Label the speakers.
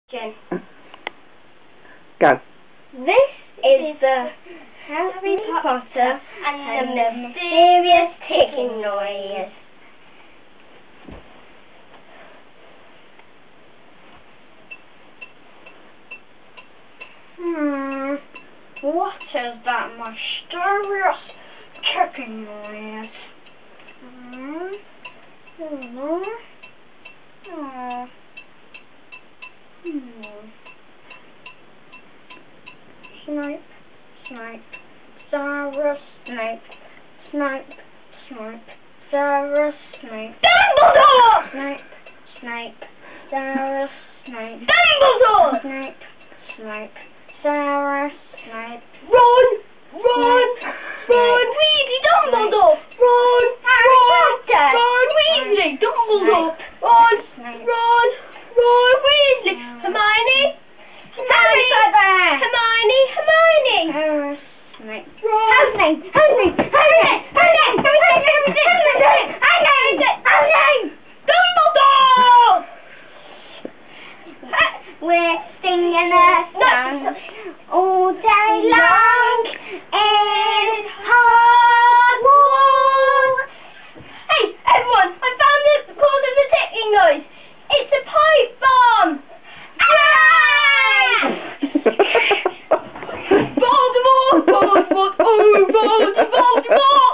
Speaker 1: Jen.
Speaker 2: Go.
Speaker 1: This is the Harry Potter and the Mysterious Ticking Noise. What is that mysterious ticking noise? Snipe, snipe, Sarah Snape, snipe, snipe, Sarah Snape. Dumbledore! Snipe, snipe, Sarah Snape. Dumbledore! Snipe, snipe, Sarah Snape. Run! Run! Run! Weasley! Dumbledore! Run! Run! Run! Weasley! Dumbledore! Run! Run! Run! Weasley! Hermione! Harry! Hermione! Hermione! Snape! Run! Dumbledore! We're singing a song all day long in Hogwarts. Hey, everyone! I found the cause of the ticking noise. It's a pipe bomb. Voldemort! Voldemort! Oh, Voldemort! Voldemort!